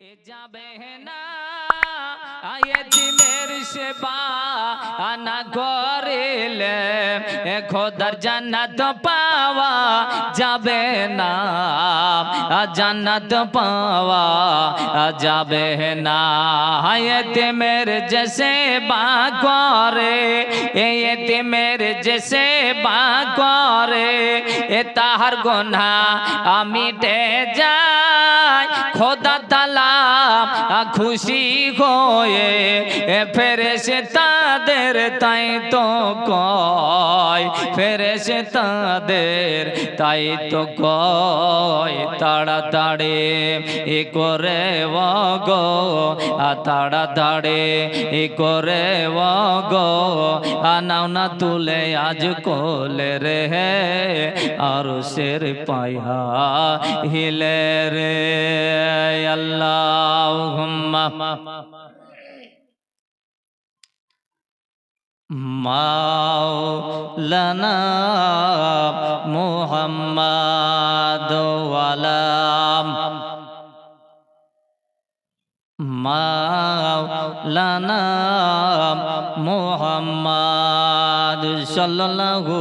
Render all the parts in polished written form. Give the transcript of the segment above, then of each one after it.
এ যাবে না এতিমের সেবা না করিলে খোদার জান্নাত পাওয়া যাবে না, জান্নাত পাওয়া যাবে না। এতিমের যে সেবা করে, এতিমের যে সেবা করে তাহার গুনাহ মিটে যায়। খোদা তাআলা খুশি হয়ে ফেরেশতাদের তাই তো কয়, ফেরেশতাদের তাই তো কয় তাড়াতাড়ি করে ওগো, তাড়াতাড়ি করে ওগো নাও না তুলে আজ কোলে রে আরশের পায়া হিলে রে। আল্লাহুম্মা মাওলানা মুহাম্মাদ ওয়ালা মাওলানা মুহাম্মাদ সাল্লাল্লাহু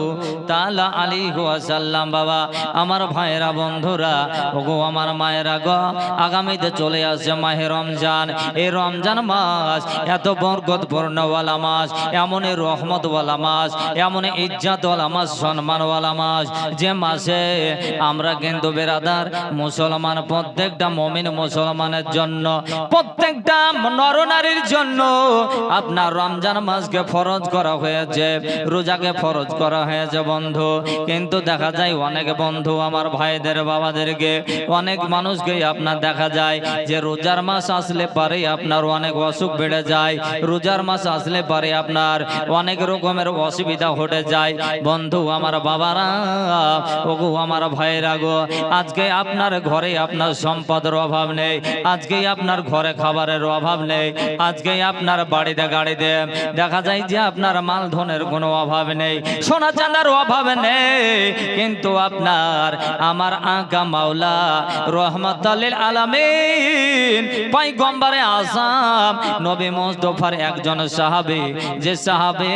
তাআলা আলাইহি ওয়াসাল্লাম। বাবা আমার ভাইরা বন্ধুরা, ওগো আমার মায়েরা গো, আগামীতে চলে আসছে মাহে রমজান। এই রমজান মাস এত বরকতপূর্ণওয়ালা মাস, এমনই রহমতওয়ালা মাস, এমনই ইজ্জতওয়ালা মাস, সম্মানওয়ালা মাস, যে মাসে আমরা কিন্তু বেরাদার মুসলমান, প্রত্যেকটা মুমিন মুসলমানের জন্য, প্রত্যেকটা নরনারীর জন্য আপনার রমজান মাসকে ফরজ করা হয়েছে, রোজাকে ফরজ করা হয়েছে বন্ধু। কিন্তু দেখা যায় অনেক বন্ধু আমার ভাইদের বাবাদেরকে, অনেক মানুষকে আপনার দেখা যায় যে রোজার মাস আসলে পারে আপনার অনেক অসুখ বেড়ে যায়, রোজার মাস আসলে পারে আপনার অনেক রকমের অসুবিধা ঘটে যায়। বন্ধু আমার বাবারা, ওগো আমার ভাইরা গো, আজকে আপনার ঘরে আপনার সম্পদের অভাব নেই, আজকে আপনার ঘরে খাবারের অভাব নেই, আজকে আপনার বাড়িতে গাড়িতে দেখা যায় যে আপনার মাল ধনের কোনো অভাব নেই, সোনা চাঁদার অভাব নেই, কিন্তু আপনার আমার আকা মাওলা রহমাতুল লিল আলামিন পয়গম্বরে আযম নবী মুস্তাফার একজন সাহাবী, যে সাহাবী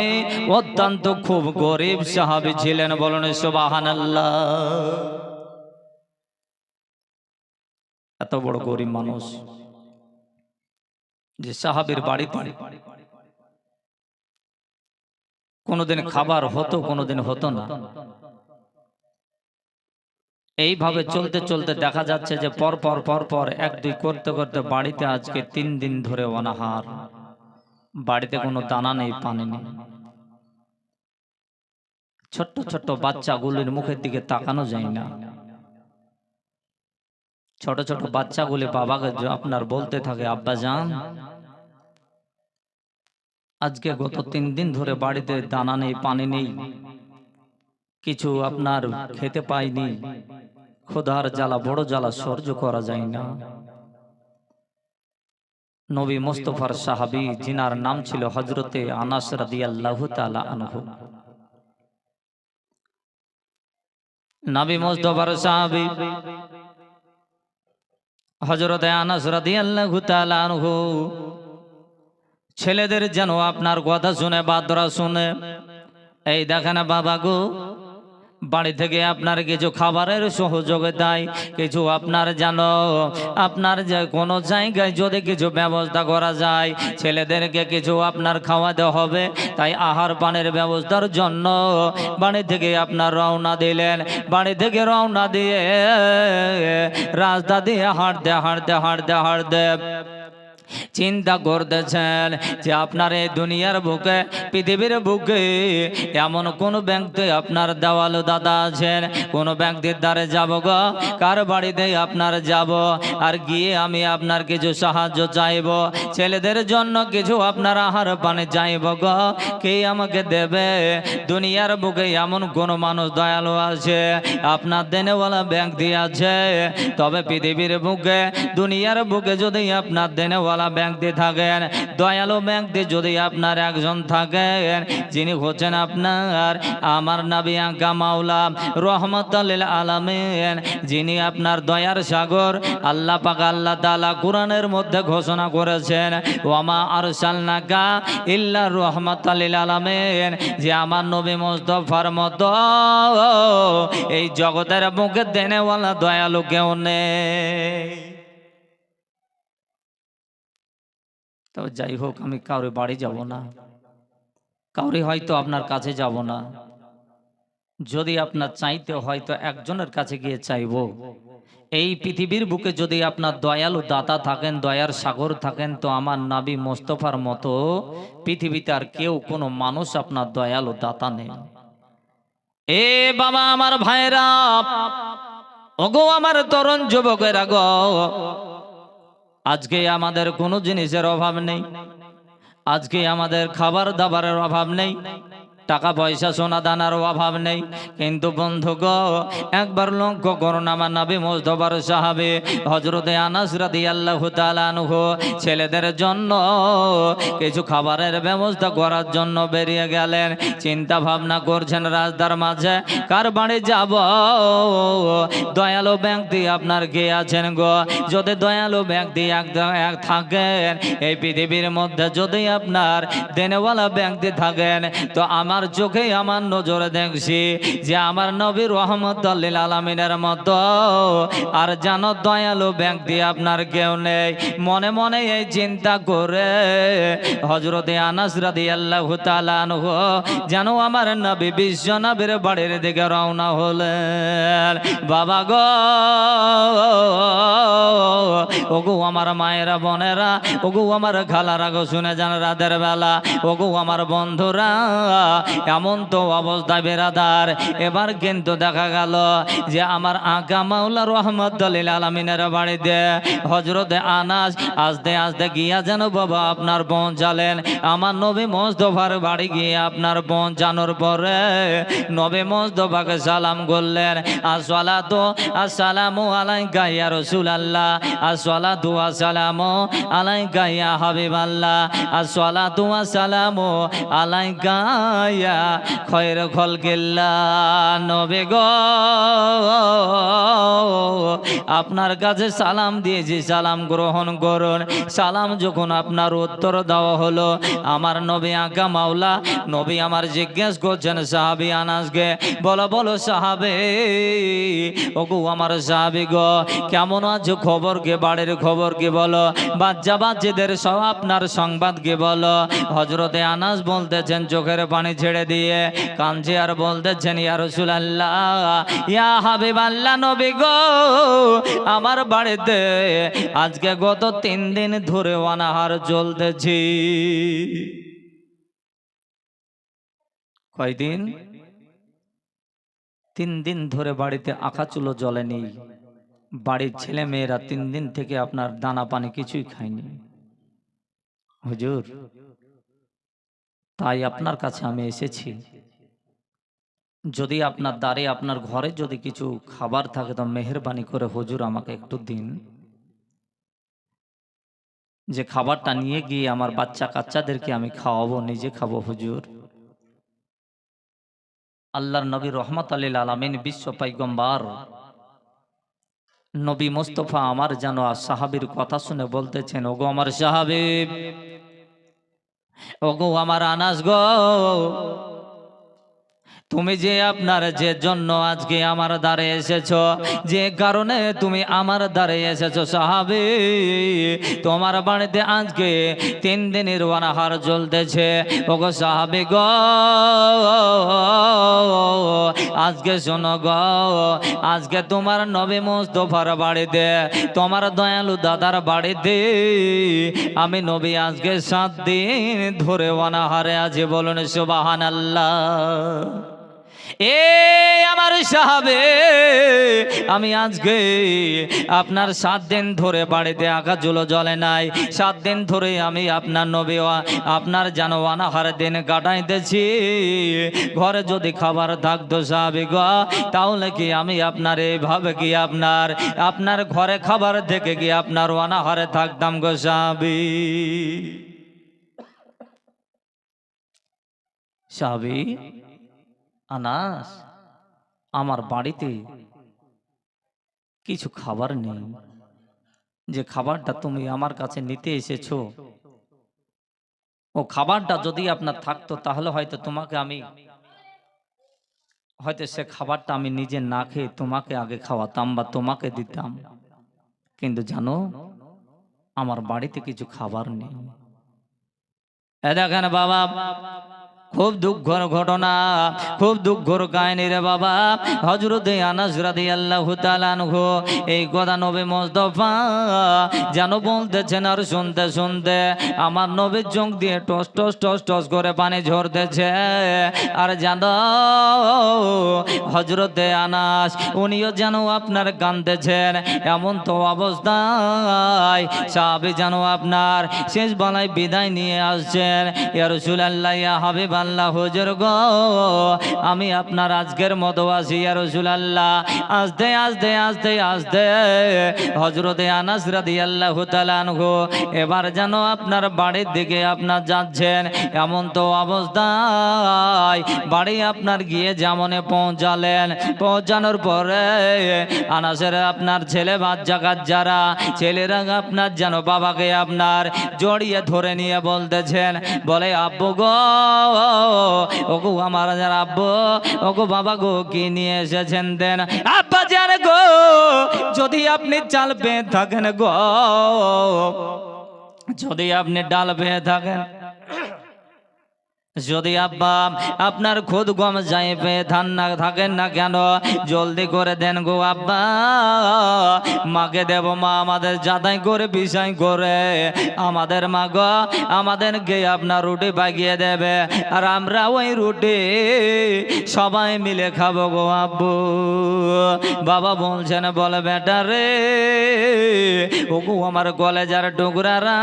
অত্যন্ত খুব গরিব সাহাবী ছিলেন, বলুন সুবহানাল্লাহ। এত বড় গরিব মানুষ, যে সাহাবীর বাড়িতে কোনোদিন খাবার হতো, কোনোদিন হতো না। এইভাবে চলতে চলতে দেখা যাচ্ছে যে পর পর পর পর এক দুই করতে করতে বাড়িতে আজকে 3 দিন ধরে অনাহার, বাড়িতে কোনো দানা নেই, পানি নেই। ছোট্ট ছোট্ট বাচ্চাগুলির মুখের দিকে তাকানো যায় না। ছোট ছোট বাচ্চাগুলি বাবাকে আপনার বলতে থাকে, আব্বা জান আজকে গত 3 দিন ধরে বাড়িতে দানা নেই, পানি নেই, কিছু আপনার খেতে পাইনি, ক্ষুধার জ্বালা বড় জ্বালা সহ্য করা যায় না। নবী মুস্তাফার সাহাবী, যিনার নাম ছিল হযরতে আনাস রাদিয়াল্লাহু তাআলা আনহু, নবী মুস্তাফার সাহাবী হযরতে আনাস রাদিয়াল্লাহু তাআলা আনহু ছেলেদের যেন আপনার কথা শুনে, বাদরা শুনে, এই দেখেন বাবা গো, বাড়ি থেকে আপনার কিছু খাবারের সহযোগিতায় কিছু আপনার যেন আপনার যে কোনো জায়গায় যদি কিছু ব্যবস্থা করা যায়, ছেলেদেরকে কিছু আপনার খাওয়াতে হবে, তাই আহার পানের ব্যবস্থার জন্য বাড়ি থেকে আপনার রওনা দিলেন। বাড়ি থেকে রওনা দিয়ে রাস্তা দিয়ে হাঁটতে হাঁটতে হাঁটতে হাঁটতে চিন্তা করতেছেন যে আপনার এই দুনিয়ার বুকে, পৃথিবীর বুকে এমন কোন ব্যক্তি আপনার দেওয়ালু দাদা আছেন, কোন ব্যক্তির দ্বারে যাব গো, কার বাড়িতে আপনার যাব, আর গিয়ে আমি আপনার কিছু সাহায্য চাইব, ছেলেদের জন্য কিছু আপনার আহার পানি চাইব গো, কে আমাকে দেবে? দুনিয়ার বুকে এমন কোন মানুষ দয়ালু আছে, আপনার দেনেওয়ালা ব্যক্তি আছে? তবে পৃথিবীর বুকে, দুনিয়ার বুকে যদি আপনার দেনেওয়ালা দেনেওয়ালা ব্যক্তি থাকেন, দয়ালু ব্যক্তি যদি আপনার একজন থাকেন, যিনি হচ্ছেন আপনার আমার নবী আকা মাওলা রহমাতুল লিল আলামিন, যিনি আপনার দয়ার সাগর। আল্লাহ পাক আল্লাহ তাআলা কোরআনের মধ্যে ঘোষণা করেছেন, ওয়ামা আরসালনাকা ইল্লা রাহমাতাল লিল আলামিন, যে আমার নবী মুস্তাফার মতো এই জগতের বুকে দেনেওয়ালা দয়ালু কেউ নেই। তবে যাই হোক, আমি কাউরে বাড়ি যাব না, কাউরে হয়তো আপনার কাছে যাব না। যদি আপনার চাইতে হয়তো একজনের কাছে গিয়ে চাইব। এই পৃথিবীর বুকে যদি আপনার দয়ালু দাতা থাকেন, দয়ার সাগর থাকেন, তো আমার নবী মুস্তাফার মতো পৃথিবীতে আর কেউ কোনো মানুষ আপনার দয়ালু দাতা নেই। এ বাবা, আমার ভাইরা, ওগো আমার তরুণ যুবকেরা গো, আজকে আমাদের কোনো জিনিসের অভাব নেই, আজকে আমাদের খাবার দাবারের অভাব নেই, টাকা পয়সা সোনা দানার অভাব নেই। কিন্তু বন্ধু গো, একবার লক্ষ্য করুন, আমার নবী মুস্তাফার সাহাবী হযরতে আনাস রাদিয়াল্লাহু তাআলা আনহু ছেলেদের জন্য কিছু খাবারের ব্যবস্থা করার জন্য বেরিয়ে গেলেন। চিন্তা ভাবনা করছেন রাস্তার মাঝে কার বাড়ি যাব। দয়ালু ব্যক্তি আপনার কে আছেন গো? যদি দয়ালু ব্যক্তি এক থাকেন এই পৃথিবীর মধ্যে, যদি আপনার দেনেওয়ালা ব্যক্তি থাকেন, তো আমার চোখে আমার নজরে দেখছি যে আমার নবী রহমাতুল লিল আলামিনের মতো আর জানো দয়ালু ব্যক্তি আপনার কেউ নেই। মনে মনে এই চিন্তা করে হযরতে আনাস রাদিয়াল্লাহু তাআলা আনহু যেন আমার নবী বিশ্ব নবীর বাড়ির দিকে রওনা হলেন। বাবা গো, ওগো আমার মায়েরা বোনেরা, ওগো আমার খালারা গো, শুনে যান রাতের বেলা, ওগো আমার বন্ধুরা, এমন তো অবস্থায় বেরাদার, এবার কিন্তু দেখা গেল যে আমার আকা মাওলা রহমাতুল লিল আলামিনের বাড়িতে হযরতে আনাস আস্তে আস্তে গিয়া যেন বাবা আপনার পৌঁছালেন। আমার নবী মুস্তাফার বাড়ি গিয়ে আপনার পৌঁছানোর পরে নবী মুস্তাফাকে সালাম করলেন, আসসালাতু আসসালামু আলাইকা ইয়া রাসূলুল্লাহ, আসসালাতু আসসালামু আলাইকা ইয়া হাবিবাল্লাহ, আসসালাতু আসসালামু আলাইকা ইয়া খয়র খলকিল্লাহ। নবী গো, আপনার কাছে সালাম দিয়েছি, সালাম গ্রহণ করুন। সালাম যখন আপনার উত্তর দেওয়া হলো, আমার নবী আকা মাওলা নবী আমার জিজ্ঞেস করছেন সাহাবী আনাসকে, বলো বলো সাহাবে, ওগো আমার সাহাবী গো, কেমন আছো, খবর কে, বাড়ির খবর কি বলো, বাচ্চা বাচ্চাদের সব আপনার সংবাদ কি বলো। হযরতে আনাস বলতেছেন চোখের পানি ছেড়ে দিয়ে কাঁদছে আর বলতেছেন, ইয়া রাসূলুল্লাহ, ইয়া হাবিবাল্লাহ, নবী গো, আমার বাড়িতে আজকে গত 3 দিন ধরে অনাহার চলতেছি। কয়দিন? 3 দিন ধরে বাড়িতে আঁকা চুলো জ্বলেনি। বাড়ির ছেলে মেয়েরা 3 দিন থেকে আপনার দানা পানি কিছুই খায়নি। হুজুর, তাই আপনার কাছে আমি এসেছি, যদি আপনার দ্বারে আপনার ঘরে যদি কিছু খাবার থাকে তো মেহেরবানি করে হুজুর আমাকে একটু দিন, যে খাবারটা নিয়ে গিয়ে আমার বাচ্চা কাচ্চাদেরকে আমি খাওয়াবো, নিজে খাবো হুজুর। আল্লাহর নবী রহমাতুল লিল আলামিন বিশ্ব পয়গম্বর নবী মুস্তাফা আমার যেন সাহাবীর কথা শুনে বলতেছেন, ওগো আমার সাহাবী, ওগো আমার আনাস গো, তুমি যে আপনার যে জন্য আজকে আমার দ্বারে এসেছো, যে কারণে তুমি আমার দ্বারে এসেছো সাহাবী, তোমার বাড়িতে আজকে 3 দিনের অনাহার চলতেছে। ওগো সাহাবী গো, আজকে শোনো গো, আজকে তোমার নবী মুস্তাফার বাড়িতে, তোমার দয়ালু দাদার বাড়িতে আমি নবী আজকে 7 দিন ধরে অনাহারে আছি। বলুন সুবহানাল্লাহ। এ আমার সাহাবে, আমি আজকে আপনার 7 দিন ধরে বাড়িতে আঁকা জুলো জ্বলে নাই, 7 দিন ধরে আমি আপনার নবী আপনার জানোয়ানাহার দিন কাটাইতেছি। ঘরে যদি খাবার থাকতো সাহাবি গো, তাহলে কি আমি আপনার এইভাবে কি আপনার ঘরে খাবার থেকে কি আপনার অনাহারে থাকতাম গো সাহাবি? সাহাবি আনাস, আমার বাড়িতে কিছু খাবার নেই, যে খাবারটা তুমি আমার কাছে নিতে এসেছো, ও খাবারটা যদি আপনার থাকতো তাহলে হয়তো তোমাকে আমি হয়তো সে খাবারটা আমি নিজে না খেয়ে তোমাকে আগে খাওয়াতাম বা তোমাকে দিতাম, কিন্তু জানো আমার বাড়িতে কিছু খাবার নেই। এ দেখেন বাবা, খুব দুঃখের ঘটনা, খুব দুঃখের কাহিনী রে বাবা। হযরতে আনাস রাদিয়াল্লাহু তাআলা আনহু এই কথা নবী মুস্তাফা যেন বলতেছেন, আর শুনতে শুনতে আমার নবীর চোখ দিয়ে টস টস টস টস করে পানি ঝরতেছে। আর জানো হযরতে আনাস উনিও যেন আপনার কাঁদতেছেন। এমন তো অবস্থায় সাহাবী যেন আপনার শেষ বেলায় বিদায় নিয়ে আসছেন। ইয়া রাসূলুল্লাহ, ইয়া হাবিবাল্লাহ, হুজুর গো আমি আপনার আজকের মতো আসি ইয়া রাসূলুল্লাহ। আস্তে আস্তে আস্তে আস্তে হযরতে আনাস রাদিয়াল্লাহু তাআলা আনহু এবার যেন আপনার বাড়ির দিকে আপনার যাচ্ছেন। এমন তো অবস্থায় বাড়ি আপনার গিয়ে যেমন পৌঁছালেন, পৌঁছানোর পরে আনাসের আপনার ছেলে বাচ্চা কাচ্চারা ছেলেরা আপনার যেন বাবাকে আপনার জড়িয়ে ধরে নিয়ে বলতেছেন, বলে আব্বু গো, ওগো আমার আব্বু, ওগো বাবা গো, কি নিয়ে এসেছেন দেন। আব্বা জান গো, যদি আপনি চাল পেয়ে থাকেন গো, যদি আপনি ডাল পেয়ে থাকেন, যদি আব্বা আপনার খুদ গম যাই পেয়ে ধান না থাকেন না কেন, জলদি করে দেন গো আব্বা, মাকে দেব, মা আমাদের যাদাই করে বিষয় করে আমাদের মা গো আমাদেরকে আপনার রুটি পাকিয়ে দেবে, আর আমরা ওই রুটি সবাই মিলে খাবো গো আব্বু। বাবা বলছেন, বলে বেটা রে, ওগো আমার কলেজার টুকরারা,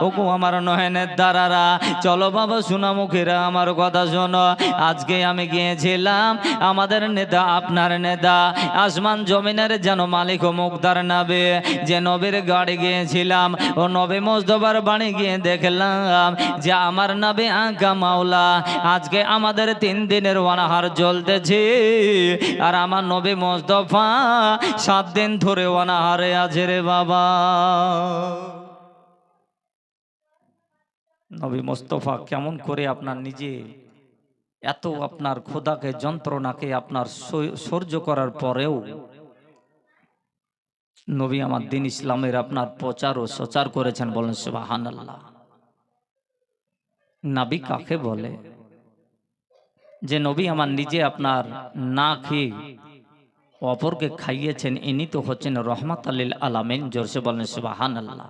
ওগো আমার নয়নের দ্বারারা, চলো বাবা সোনামুখীরা আমার কথা শোনো। আজকে আমি গিয়েছিলাম, আমাদের নেতা আপনার নেতা আসমান জমিনের যেন মালিক ও মুক্তার নাবে, যে নবীর গাড়ি গিয়েছিলাম, ও নবী মুস্তাফার বাড়ি গিয়ে দেখলাম যে আমার নাবে আঁকা মাওলা আজকে আমাদের 3 দিনের অনাহার চলতেছে, আর আমার নবী মুস্তাফা 7 দিন ধরে অনাহারে আছে রে বাবা। নবী মুস্তাফা কেমন করে আপনার নিজে এত আপনার খোদাকে যন্ত্রণাকে আপনার সহ্য করার পরেও নবী আমার দিন ইসলামের আপনার প্রচার ও সচার করেছেন। বলেন সুবহানাল্লাহ। নবী কাকে বলে? যে নবী আমার নিজে আপনার না খেয়ে অপরকে খাইয়েছেন, ইনি তো হচ্ছেন রহমাতাল লিল আলামিন। জোরসে বলেন সুবহানাল্লাহ।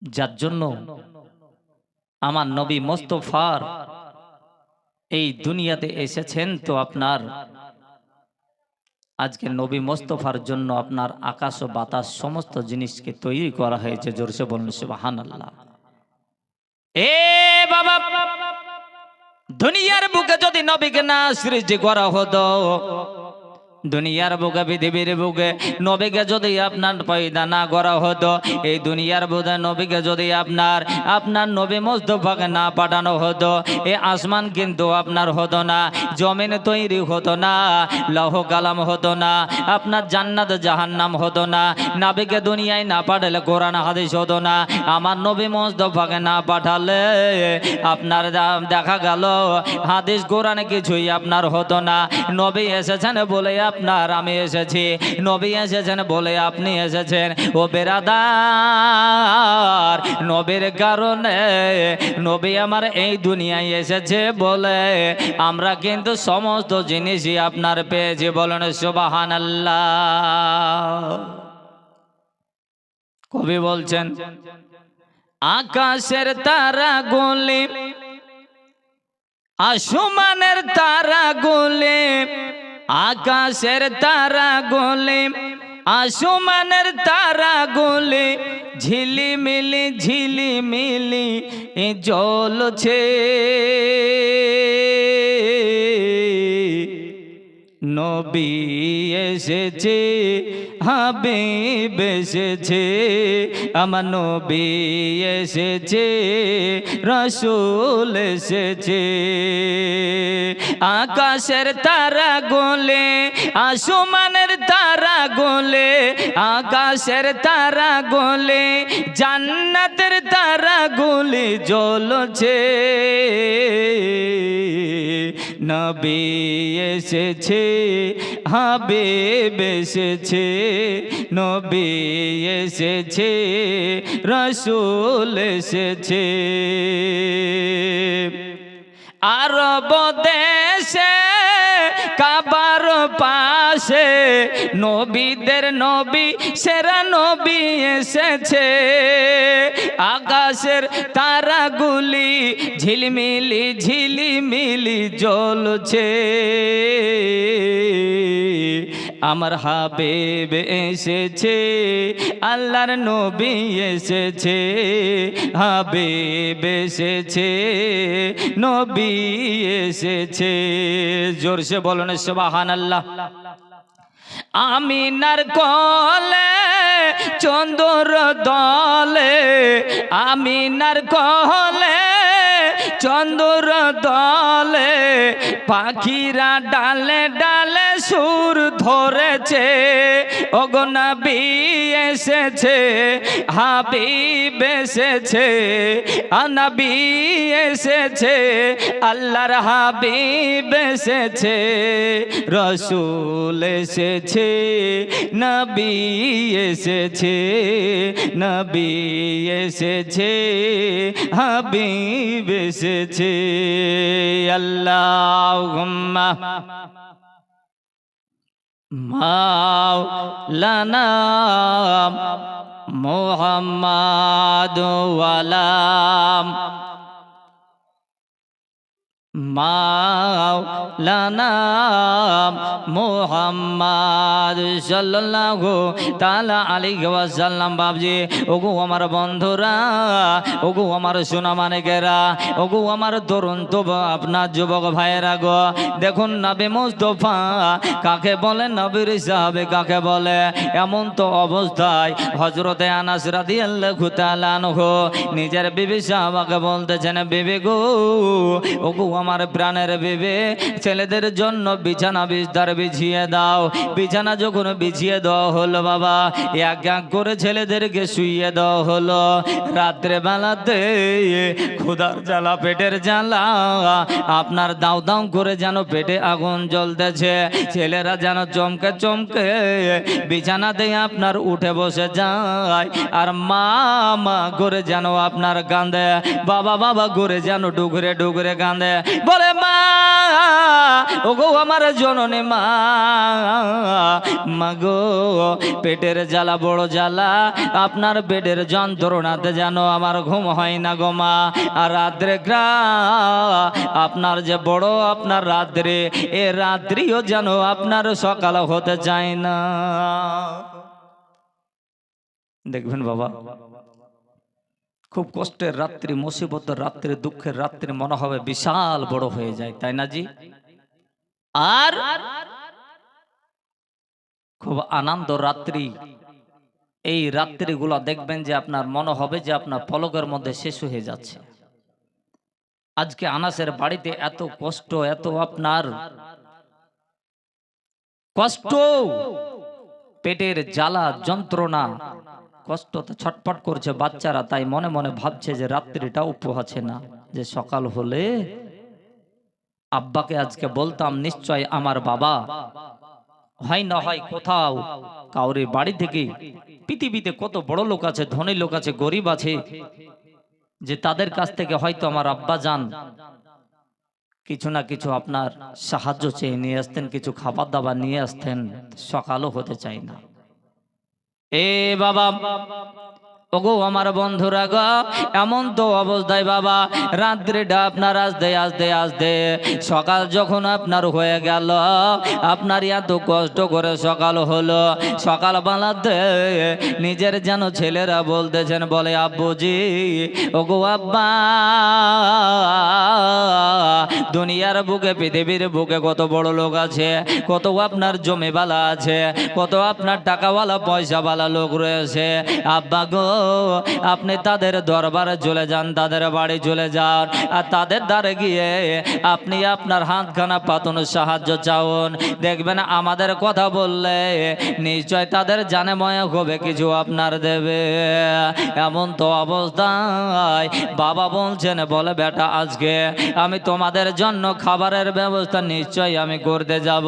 যার জন্য আমার নবী মুস্তাফার এই দুনিয়াতে এসেছেন, তো আপনার আজকে নবী মুস্তাফার জন্য আপনার আকাশ ও বাতাস সমস্ত জিনিসকে তৈরি করা হয়েছে। জোরসে বলেন সুবহানাল্লাহ। এ বাবা, দুনিয়ার বুকে যদি নবীকে না সৃষ্টি করা হতো, দুনিয়ার বুকে পৃথিবীর বুকে নবীকে যদি আপনার পয়দা না করা হতো, এই দুনিয়ার বুকে নবীকে যদি আপনার নবী মুস্তাফাকে না পাঠানো হতো, এই আসমান কিন্তু আপনার হতো না, জমিন তৈরি হতো না, লৌহ কালাম হতো না, আপনার জান্নাত জাহান্নাম হতো না, নবীকে দুনিয়ায় না পাঠালে কোরআন হাদিস হতো না, আমার নবী মুস্তাফাকে না পাঠালে আপনার দেখা গেল হাদিস কোরআন কিছুই আপনার হতো না। নবী এসেছেন বলে আপনার আমি এসেছি, নবী এসেছেন বলে আপনি এসেছেন। ও বেরাদার, নবীর কারণে নবী আমার এই দুনিয়ায় এসেছে বলে আমরা কিন্তু সমস্ত জিনিসই আপনার পেয়েছি। বলেন সুবহানাল্লাহ। কবি বলছেন, আকাশের তারাগুলি আসমানের তারা গোলে আকাশের তারা গোলে আসমানের তারা গোলে ঝিলিমিলি ঝিলিমিলি জ্বলছে নবী এসেছে হাবিব এসেছে আমার নবী এসেছে রাসূল এসেছে আকাশের তারা গোলে আসমানের তারা গোলে আকাশের তারা গোলে জান্নাতের তারা গোলে জ্বলছে নবী এসেছে হাবিব এসেছে নবী এসেছে রাসূল এসেছে আরব দেশে কাবার পাশে নবীদের নবী সেরা নবী এসেছে আকাশের তারাগুলি ঝিলমিলি ঝিলিমিলি জ্বলছে আমার হাবিব এসেছে আল্লাহর নবী এসেছে হাবিব এসেছে নবী এসেছে জোরসে বলুন সুবহানাল্লাহ আমিনার কোলে চন্দ্র দলে আমিনার কোলে চন্দ্র দলে পাখিরা ডালে ডালে সুর ধরেছে ওগো নবী এসেছে হাবিব এসেছে নবী এসেছে আল্লাহর হাবিব এসেছে রাসূল এসেছে নবী এসেছে নবী এসেছে হাবিব এসেছে আল্লাহুম্মা মাওলানা মুহাম্মাদ ওয়ালাম মাওলানা মুহাম্মদ সাল্লাল্লাহু তাআলা আলাইহি ওয়াসাল্লাম বাবজি ওগো আমার বন্ধুরা ওগো আমার সোনা মানিকেরা ওগো আমার তরুণ তো আপনার যুবক ভাইয়েরা গো দেখুন নবী মুস্তাফা কাকে বলে নবীর সাহাবে কাকে বলে এমন তো অবস্থায় হযরতে আনাস রাদিয়াল্লাহু তাআলা আনহু নিজের বিবি সাহাবাকে বলতেছেন বিবি গো ওগো আমার প্রাণের বিবি ছেলেদের জন্য বিছানা বিস্তার বিছিয়ে দাও বিছানা যখন বিছিয়ে দেওয়া হলো বাবা এক এক করে ছেলেদেরকে শুইয়ে দেওয়া হলো রাত্রে বেলাতে ক্ষুধার জ্বালা পেটের জ্বালা আপনার দাও দাও করে যেন পেটে আগুন জ্বলতেছে ছেলেরা যেন চমকে চমকে বিছানাতে আপনার উঠে বসে যায় আর মা মা করে যেন আপনার কাঁদে বাবা বাবা করে যেন ডুগরে ডুগরে কাঁদে বলে মা ওগো আমার জননী মা মাগো পেটের জ্বালা বড় জ্বালা আপনার পেটের যন্ত্রণাতে যেন আমার ঘুম হয় না গো মা আর রাত্রে আপনার যে বড় আপনার রাত্রে এ রাত্রিও যেন আপনার সকাল হতে চায় না দেখবেন বাবা খুব কষ্টের রাত্রি মুসিবতের রাত্রি দুঃখের রাত্রি মনে হবে বিশাল বড় হয়ে যায় তাই না জি আর খুব আনন্দ রাত্রি এই রাত্রিগুলো দেখবেন যে আপনার মনে হবে যে আপনার পলকের মধ্যে শেষ হয়ে যাচ্ছে আজকে আনাসের বাড়িতে এত কষ্ট এত আপনার কষ্ট পেটের জ্বালা যন্ত্রণা কষ্ট তো ছটফট করছে বাচ্চারা তাই মনে মনে ভাবছে যে রাত্রিটা উপহাছে না যে সকাল হলে আব্বাকে আজকে বলতাম নিশ্চয় আমার বাবা হয় না হয় কোথাও কাউরে বাড়ি থেকে পৃথিবীতে কত বড় লোক আছে ধনী লোক আছে গরিব আছে যে তাদের কাছ থেকে হয়তো আমার আব্বা যান কিছু না কিছু আপনার সাহায্য চেয়ে নিয়ে আসতেন কিছু খাবার দাবার নিয়ে আসতেন সকালও হতে চাই না এ বাবা ওগো আমার বন্ধুরা গো, এমন তো অবস্থায় বাবা রাত্রিটা আপনার আস্তে আস্তে আস্তে সকাল যখন আপনার হয়ে গেল, আপনার এত কষ্ট করে সকাল হলো, সকালবেলাতে নিজের যেন ছেলেরা বলতেছেন, বলে আব্বুজি, ওগো আব্বা, দুনিয়ার বুকে পৃথিবীর বুকে কত বড় লোক আছে, কত আপনার জমিওয়ালা আছে, কত আপনার টাকাওয়ালা পয়সাওয়ালা লোক রয়েছে, আব্বা গো আপনি তাদের দরবারে চলে যান, তাদের বাড়ি চলে যান, আর তাদের দ্বারে গিয়ে আপনি আপনার হাতখানা পাতানোর সাহায্য চাউন, দেখবেন আমাদের কথা বললে নিশ্চয় তাদের জানে ময়া হবে কিছু আপনার দেবে। এমন তো অবস্থায় বাবা বলছেন, বলে বেটা আজকে আমি তোমাদের জন্য খাবারের ব্যবস্থা নিশ্চয়ই আমি করতে যাব,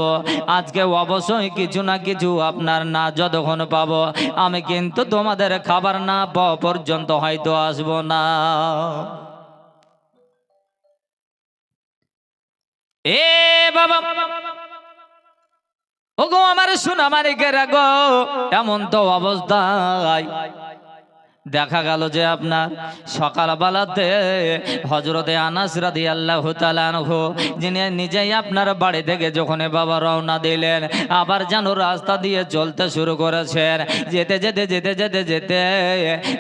আজকে অবশ্যই কিছু না কিছু আপনার না যতক্ষণ পাবো আমি কিন্তু তোমাদের খাবার না পাওয়া পর্যন্ত হয়তো আসবো না। এ বাবা, ওগো আমার সোনা মানিকেরা গো, এমন তো অবস্থায় দেখা গেল যে আপনার সকালবেলাতে হযরতে আনাস রাদিয়াল্লাহু তাআলা আনহু যিনি নিজেই আপনার বাড়ি থেকে যখন বাবা রওনা দিলেন, আবার যেন রাস্তা দিয়ে চলতে শুরু করেছেন, যেতে যেতে যেতে যেতে যেতে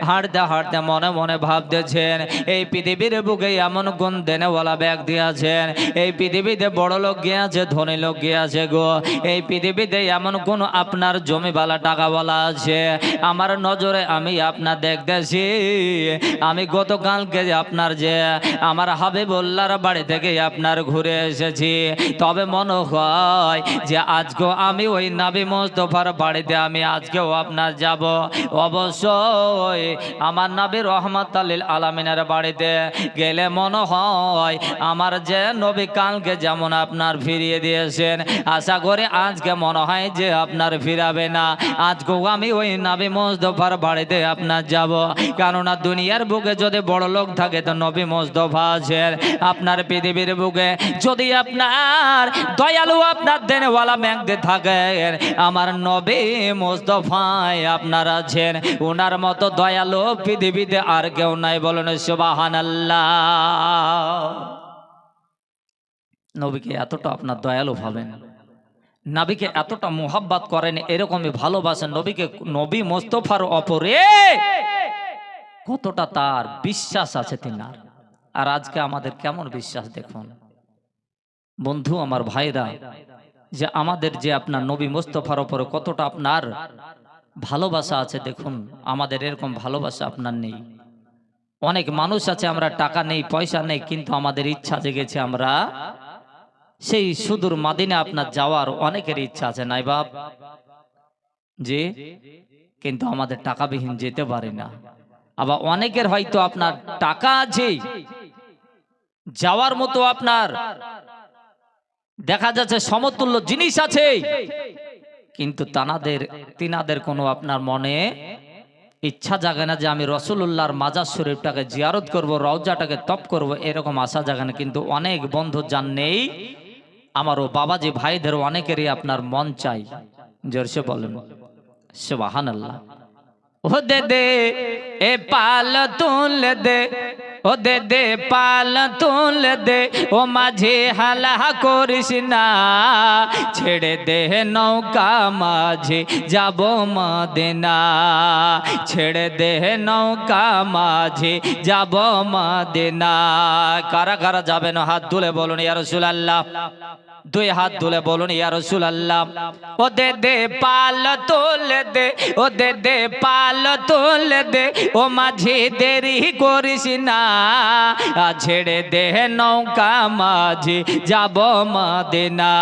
হাঁটতে হাঁটতে মনে মনে ভাবতেছেন, এই পৃথিবীর বুকে এমন কোন দেনেওয়ালা ব্যক্তি আছেন, এই পৃথিবীতে বড় লোক কে আছে, ধনী লোক কে আছে গো, এই পৃথিবীতে এমন কোন আপনার জমিওয়ালা টাকাওয়ালা আছে, আমার নজরে আমি আপনার দেখতেছি, আমি গতকালকে আপনার যে আমার হাবিবুল্লাহর বাড়ি থেকে আপনার ঘুরে এসেছি, তবে মনে হয় যে আজকেও আমি ওই নবী মুস্তাফার বাড়িতে আমি আজকেও আপনার যাব, অবশ্যই আমার নবী রহমাতুল লিল আলামিনের বাড়িতে গেলে মনে হয় আমার যে নবী কালকে যেমন আপনার ফিরিয়ে দিয়েছেন, আশা করি আজকে মনে হয় যে আপনার ফিরাবে না, আজকেও আমি ওই নবী মুস্তাফার বাড়িতে আপনার যাব, কেননা দুনিয়ার বুকে যদি বড় লোক থাকে তো নবী মুস্তাফা আছেন, আপনার পৃথিবীর বুকে যদি আপনার দয়ালু আপনার দেনেওয়ালা ব্যক্তি থাকেন, আমার নবী মুস্তাফায় আপনার আছেন, ওনার মতো দয়ালু পৃথিবীতে আর কেউ নাই, বলেন সুবহানাল্লাহ। নবীকে এতটা আপনার দয়ালু ভাবেন, নবীকে এতটা মোহাব্বত করেন, এরকমই ভালোবাসেন নবীকে, নবী মুস্তাফার উপরে কতটা তার বিশ্বাস আছে তিনার। আর আজকে আমাদের কেমন বিশ্বাস দেখুন বন্ধু আমার ভাইরা, যে আমাদের যে আপনার নবী মুস্তাফার উপরে কতটা আপনার ভালোবাসা আছে দেখুন, আমাদের এরকম ভালোবাসা আপনার নেই। অনেক মানুষ আছে আমরা টাকা নেই পয়সা নেই, কিন্তু আমাদের ইচ্ছা জেগেছে আমরা সেই সুদূর মদিনা আপনার যাওয়ার অনেকের ইচ্ছা আছে, নাই বাপ জি, কিন্তু আমাদের টাকাবিহীন যেতে পারি না। আবার অনেকের হয়তো আপনার টাকা আছে, যাওয়ার মতো আপনার দেখা যাচ্ছে সমতুল্য জিনিস আছে, কিন্তু তিনাদের কোনো আপনার মনে ইচ্ছা জাগে না যে আমি রাসূলুল্লাহর মাজার শরীফটাকে জিয়ারত করব, রওজাটাকে তপ করব, এরকম আশা জাগে না। কিন্তু অনেক বন্ধু জান নেই, আমারও বাবাজি ভাইদের অনেকেরই আপনার মন চাই, জোরসে বলেন সুবহানাল্লাহ। ও দে দে এ পাল তুল দে, ও দে দে পাল তুল দে, ও মাঝে হালা করিস না, ছেড়ে দে নৌকা মাঝে যাব মদিনা, ছেড়ে দে নৌকা মাঝে যাব মদিনা। কারা কারা যাবেন হাত তুলে বলুন ইয়া রাসূলুল্লাহ, দুই হাত তুলে বলুন ইয়া রাসূলুল্লাহ। ও দে দে পাল তুল দে, ও দে দে পাল তুল দে, ও মাঝে দেরি করিস না, ছেড়ে দে নৌকা মাঝে যাব মদিনা,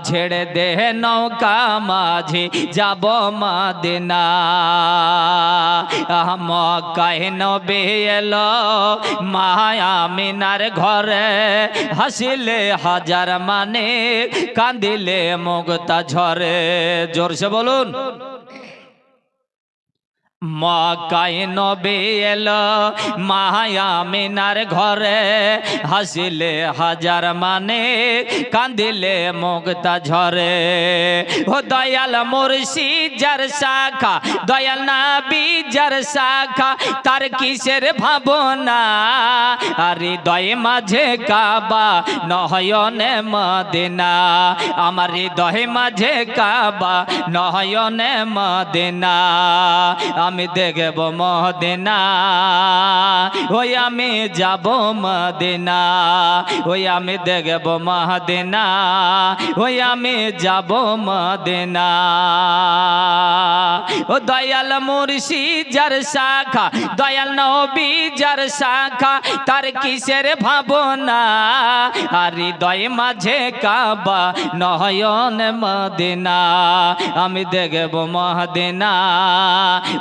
ছেড়ে দে নৌকা মাঝে যাব মদিনা। মক্কায় নবী এলো মা আমিনার ঘরে, হাসিলে হাজার মানে কাঁদিলে মুক্তা ঝরে, জোরসে বলুন। মক্কায় নবী এলো মায়া মিনার ঘরে, হাসিলে হাজার মানে কান্দিলে মুক্তা ঝরে। ও দয়াল মুর্শিদ যার শাখা, দয়াল নবী যার শাখা, তার কিসের ভাবনা, আর হৃদয় মাঝে কাবা নয়নে মদিনা, আমার হৃদয় মাঝে কাবা নয়নে মদিনা। আমি দেখব মদিনা, ওই আমি যাব মদিনা, ওই আমি দেখব মদিনা, ওই আমি যাব মদিনা। ও দয়াল মুর্শিদ যার শাখা, দয়াল নবী যার শাখা, তার কিসের ভাবনা, আর হৃদয় মাঝে কাবা নয়ন মদিনা। আমি দেখব মদিনা,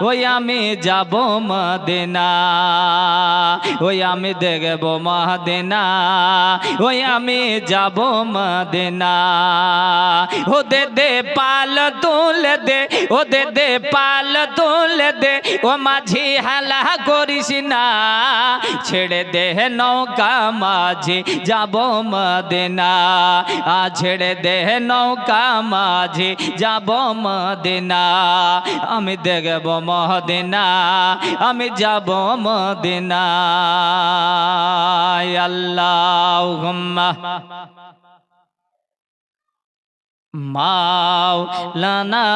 ওই আমি যাব মদিনা, ওই আমি দেখব মদিনা, ওই আমি যাব মদিনা। ও দে দে পাল তুলে দে, ও দে দে পাল তুলে দে, ও মাঝি হালা করিস না, ছেড়ে দে নৌকা মাঝি যাব মদিনা, ছেড়ে দে নৌকা মাঝি যাব মদিনা। আমি দেখব মদিনা, আমি যাব মদিনা। আল্লাহুম্মা মাওলানা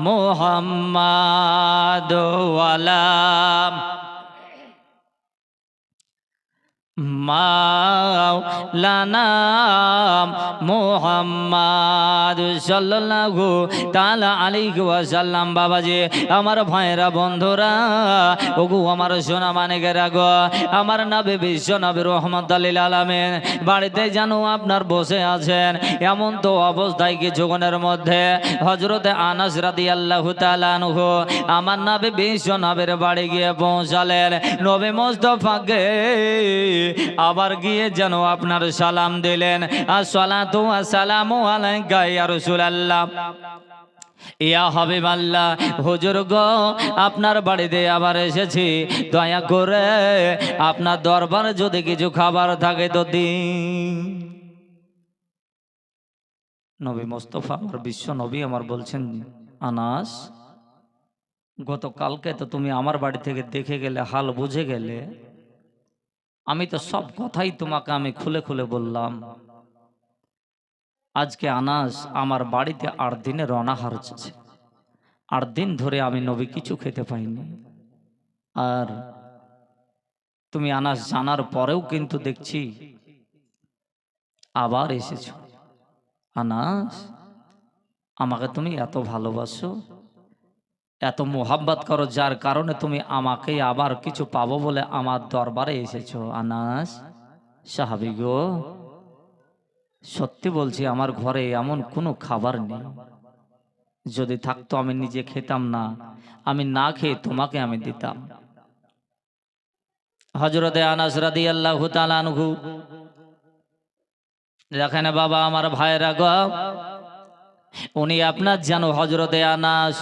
মুহাম্মাদ ওয়ালা মাওলানা মুহাম্মাদ সাল্লাল্লাহু তাআলা আলাইহি ওয়াসাল্লাম। বাবাজি, আমার ভাইরা বন্ধুরা, ওগো আমার সোনা মানিকেরা গো, আমার নবী বিশ্ব নবী রাহমাতুল লিল আলামিন বাড়িতে জানো আপনার বসে আছেন। এমন তো অবস্থায় কিছুক্ষণের মধ্যে হযরতে আনাস রাদিয়াল্লাহু তাআলা আনহু আমার নবী বিশ্ব নবীর বাড়ি গিয়ে পৌঁছালেন। নবী মুস্তাফাকে আবার গিয়ে যেন আপনার সালাম দিলেন, আসসালাতু ওয়াসসালামু আলাইকা ইয়া রাসূলুল্লাহ, ইয়া হাবিবাল্লাহ। হুজুর গো, আপনার বাড়িতে আবার এসেছি, দয়া করে আপনার দরবারে যদি কিছু খাবার থাকে তো দিন। নবী মুস্তাফা আমার বিশ্ব নবী আমার বলছেন, আনাস, গতকালকে তো তুমি আমার বাড়ি থেকে দেখে গেলে, হাল বুঝে গেলে, আমি তো সব কথাই তোমাকে আমি খুলে খুলে বললাম। আজকে আনাস আমার বাড়িতে 8 দিনে রনাহার হচ্ছে, 8 দিন ধরে আমি নবী কিছু খেতে পাইনি। আর তুমি আনাস জানার পরেও কিন্তু দেখছি আবার এসেছো। আনাস, আমাকে তুমি এত ভালোবাসো, এত মোহাব্বত করো, যার কারণে তুমি আমাকে আবার কিছু পাবো বলে আমার দরবারে এসেছো। আনাস সাহাবী গো, সত্যি বলছি আমার ঘরে এমন কোনো খাবার নেই, যদি থাকতো আমি নিজে খেতাম না, আমি না খেয়ে তোমাকে আমি দিতাম। হযরতে আনাস রাদিয়াল্লাহু তাআলা আনহু দেখেন বাবা, আমার ভাইরা গো, উনি আপনার জানো হযরতে আনাস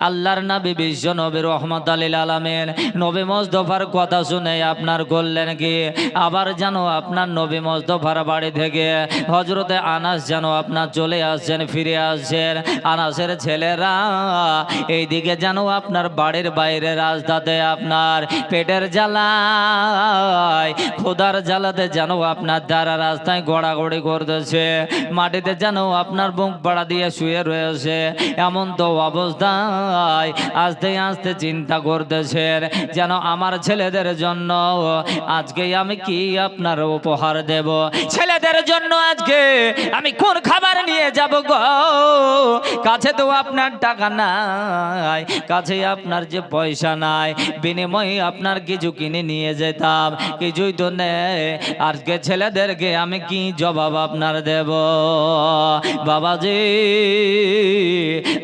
আল্লাহর নবী বিশ্ব নবী রাহমাতুল লিল আলামিন নবী মুস্তাফার কথা শুনে আপনার করলেন কি, আবার জানো আপনার নবী মুস্তাফার বাড়ি থেকে হযরতে আনাস জানো আপনার চলে আসছেন, ফিরে আসছেন। আনাসের ছেলেরা এইদিকে জানো আপনার বাড়ির বাইরে রাস্তাতে আপনার পেটের জ্বালায়, ক্ষুধার জ্বালাতে জানো আপনার দ্বারা রাস্তায় গড়াগড়ি করতেছে, মাটিতে জানো আপনার বুক পাড়া দিয়ে শুয়ে রয়েছে। এমন তো অবস্থায় আস্তে আস্তে চিন্তা করতেছেন, যেন আমার ছেলেদের জন্য আজকে আমি কি আপনার উপহার দেব, ছেলেদের জন্য আজকে আমি কোন খাবার নিয়ে যাব গো। কাছে তো আপনার টাকা নাই, কাছে আপনার যে পয়সা নাই, বিনিময়ে আপনার কিছু কিনে নিয়ে যেতাম, কিছুই তো নেই। আজকে ছেলেদেরকে আমি কি জবাব আপনার দেব। বাবাজি,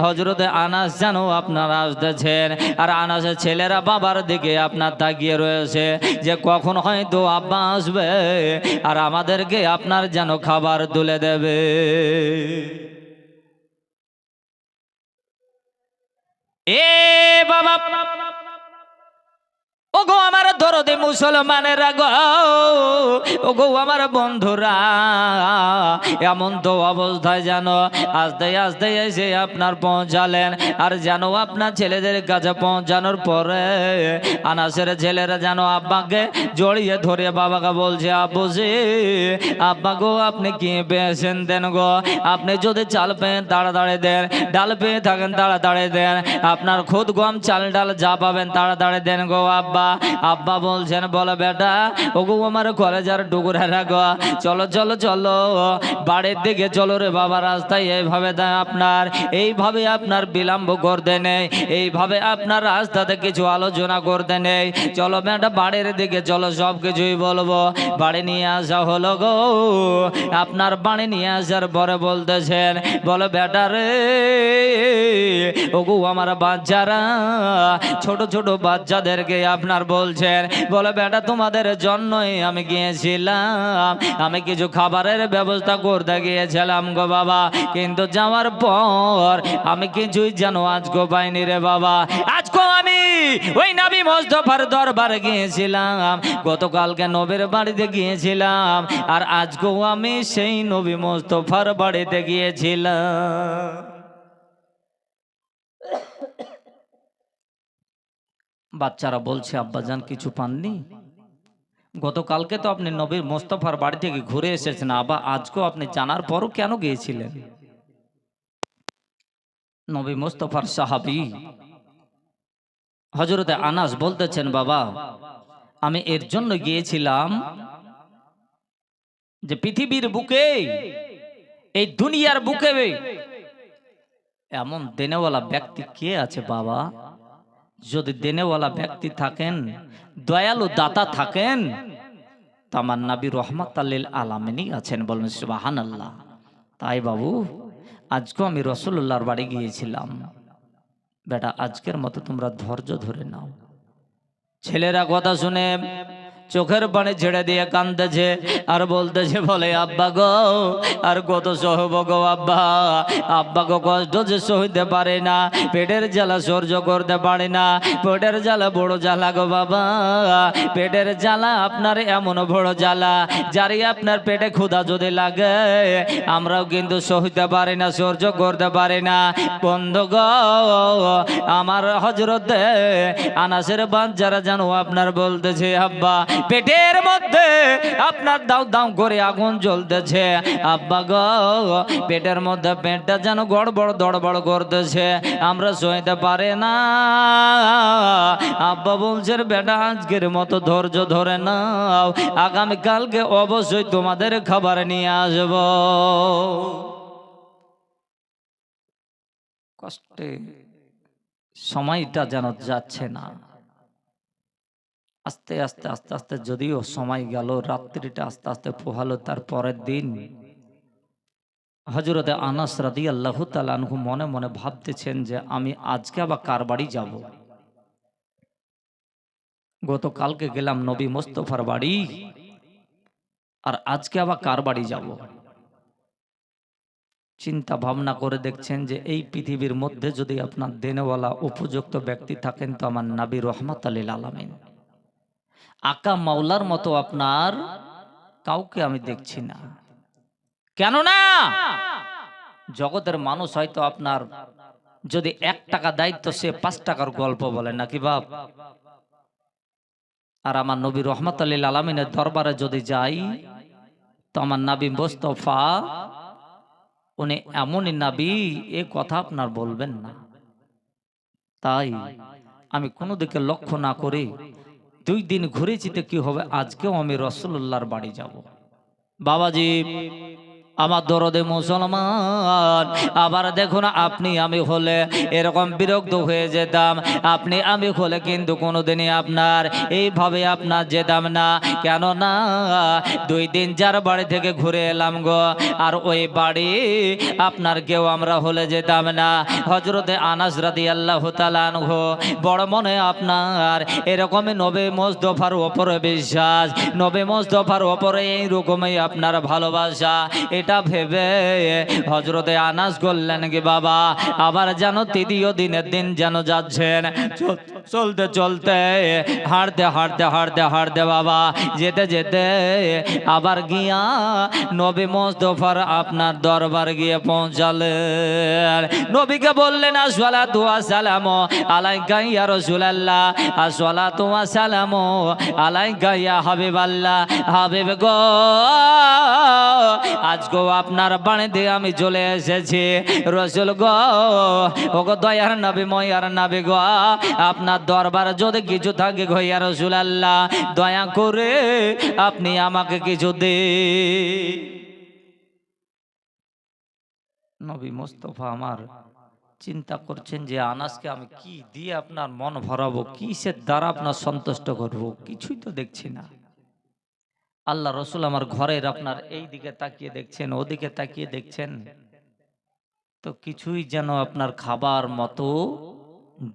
হযরতে আনাস জানো আপনারা আসতেছেন, আর আনাসের ছেলেরা বাবার দিকে আপনার তাকিয়ে রয়েছে যে কখন হয়তো আব্বা আসবে আর আমাদেরকে আপনার যেন খাবার তুলে দেবে। এ বাবা ও গো আমার দরদে মুসলমানেরা গো, ও গো আমার বন্ধুরা, এমন তো অবস্থায় জানো আস্তে আস্তে এসে আপনার পৌঁছালেন। আর জানো আপনার ছেলেদের কাছে পৌঁছানোর পরে আনাসের ছেলেরা জানো আব্বাকে জড়িয়ে ধরে বাবাকে বলছে, আব্বুজি আব্বা গো আপনি কি পেয়েছেন দেন গো, আপনি যদি চাল পেয়ে তাড়াতাড়ি দেন, ডাল পেয়ে থাকেন তাড়াতাড়ি দেন, আপনার খুদ গম চাল ডাল যা পাবেন তাড়াতাড়ি দেন গো আব্বা। আব্বা বলছেন, বলো বেটা ওগো আমার কলেজার টুকুরা রাখো, চলো চলো চলো বাড়ির দিকে চলো রে বাবা, রাস্তায় এইভাবে আপনার বিলম্ব করতে নেই, এইভাবে আপনার রাস্তাতে কিছু আলোচনা করতে নেই, চলো বেটা বাড়ির দিকে চলো, সব কিছুই বলবো। বাড়ি নিয়ে আসা হলো গো, আপনার বাড়ি নিয়ে আসার পরে বলতেছেন, বলো বেটা রে ওগো আমার বাচ্চারা, ছোট ছোট বাচ্চাদেরকে আপনার বলছেন, বলে বেটা তোমাদের জন্যই আমি গিয়েছিলাম, আমি কিছু খাবারের ব্যবস্থা করতে গিয়েছিলাম গো বাবা, কিন্তু যাওয়ার পর আমি কিছুই যেন আজকে পাইনি রে বাবা। আজকে আমি ওই নবী মুস্তাফার দরবারে গিয়েছিলাম, গতকালকে নবীর বাড়িতে গিয়েছিলাম, আর আজকেও আমি সেই নবী মুস্তাফার বাড়িতে গিয়েছিলাম। বাচ্চারা বলছে, আব্বাজান কিছু পাননি? গতকালকে তো আপনি নবীর মোস্তফার বাড়ি থেকে ঘুরে এসেছেন, আবার আজকেও আপনি জানার পরও কেন গিয়েছিলেন? নবী মোস্তফার সাহাবী হযরতে আনাস বলতেছেন, বাবা আমি এর জন্য গিয়েছিলাম যে পৃথিবীর বুকে, এই দুনিয়ার বুকে এমন দেনেওয়ালা ব্যক্তি কে আছে বাবা, যদি দেনেওয়ালা ব্যক্তি থাকেন, দয়ালু দাতা থাকেন, তো আমার নবী রহমাতুল লিল আলামিনই আছেন, বলেন সুবহানাল্লাহ। তাই বাবু আজকে আমি রাসূলুল্লাহর বাড়ি গিয়েছিলাম, বেটা আজকের মতো তোমরা ধৈর্য ধরে নাও। ছেলেরা কথা শুনে চোখের পানি ছেড়ে দিয়ে কাঁদতেছে আর বলতেছে, বলে আব্বা গো আর কত সহব গো আব্বা, আব্বা গো কষ্ট যে সইতে পারে না, পেটের জ্বালা সহ্য করতে পারে না, পেটের জ্বালা বড় জ্বালা গো বাবা, পেটের জ্বালা আপনার এমন বড় জ্বালা, যারই আপনার পেটে ক্ষুধা যদি লাগে আমরাও কিন্তু সইতে পারি না, সহ্য করতে পারি না। বন্ধু গো আমার হযরতে আনাসের বাচ্চারা জানো আপনার বলতেছে, আব্বা পেটের মধ্যে আপনার দাও দাও করে আগুন জ্বলতেছে, আব্বা গো পেটের মধ্যে পেটটা যেন গড়বড় দড়বড় করতেছে, আমরা সইতে পারে না। আব্বা বলছেন, বেটা আজকের মতো ধৈর্য ধরে নাও, আগামীকালকে অবশ্যই তোমাদের খাবার নিয়ে আসব। কষ্টে সময়টা যেন যাচ্ছে না, আস্তে আস্তে আস্তে আস্তে যদিও সময় গেল, রাত্রিটা আস্তে আস্তে পোহালো। তার পরের দিন হযরতে আনাস রাদিয়াল্লাহু তাআলা আনহু মনে মনে ভাবতেছেন যে আমি আজকে আবার কার বাড়ি যাব, গতকালকে গেলাম নবী মুস্তাফার বাড়ি, আর আজকে আবার কার বাড়ি যাব। চিন্তা ভাবনা করে দেখছেন যে এই পৃথিবীর মধ্যে যদি আপনার দেনেওয়ালা উপযুক্ত ব্যক্তি থাকেন তো আমার নবী রহমাতুল লিল আলামিন, আকা মাওলার মতো আপনার কাউকে আমি দেখছি না। কেননা জগতের মানুষ হয়তো আপনার যদি 1 টাকা দায়িত্ব সে 5 টাকার গল্প বলে নাকি বাপ, আর আমার নবী রহমাতুল লিল আলামিনের দরবারে যদি যাই তো আমার নবী মুস্তাফা উনি এমনই নবী, এ কথা আপনার বলবেন না। তাই আমি কোনো দিকে লক্ষ্য না করে 2 দিন ঘুরেছি তো কি হবে, আজকেও আমি রাসূলুল্লাহর বাড়ি যাব। বাবাজি আমার দরদে মুসলমান, আবার দেখুন আপনি আমি হলে এরকম বিরক্ত হয়ে যেতাম, আপনি আমি হলে কিন্তু কোনোদিনই আপনার এইভাবে আপনার যেতাম না। কেননা 2 দিন যার বাড়ি থেকে ঘুরে এলাম গো, আর ওই বাড়ি আপনার কেউ আমরা হলে যেতাম না। হযরতে আনাস রাদিয়াল্লাহু তাআলা আনহু বড় মনে আপনার এরকমই নবী মুস্তাফার উপরে বিশ্বাস, নবী মুস্তাফার উপরে এইরকমই আপনার ভালোবাসা, এটা ভেবে হযরতে আনাস বললেন কি বাবা আবার যেন তৃতীয় দিনের দিন যেন যাচ্ছেন, চলতে চলতে হাঁটতে হাঁটতে হাঁটতে হাঁটতে বাবা যেতে যেতে আবার গিয়া নবী মুস্তাফার আপনার দরবার গিয়ে পৌঁছালেন। নবীকে বললেন আসসালাতু ওয়াসসালামু আলাইকা ইয়া রাসূলুল্লাহ, আসসালাতু ওয়াসসালামু আলাইকা ইয়া হাবিবাল্লাহ। হাবিব গো আজকে আপনার বাড়িতে আমি চলে এসেছি। রাসূল গো ওগো দয়ার নবী ময়ার নবী গো আপনার দরবারে যদি কিছু থাকে গো ইয়া রাসূলুল্লাহ দয়া করে আপনি আমাকে কিছু দিন। নবী মুস্তাফা আমার চিন্তা করছেন যে আনাসকে আমি কি দিয়ে আপনার মন ভরাবো, কিসের দ্বারা আপনার সন্তুষ্ট করব, কিছুই তো দেখছি না। আল্লাহ রসুল আমার ঘরের আপনার এই দিকে তাকিয়ে দেখছেন, ওদিকে তাকিয়ে দেখছেন, তো কিছুই যেন আপনার খাবার মতো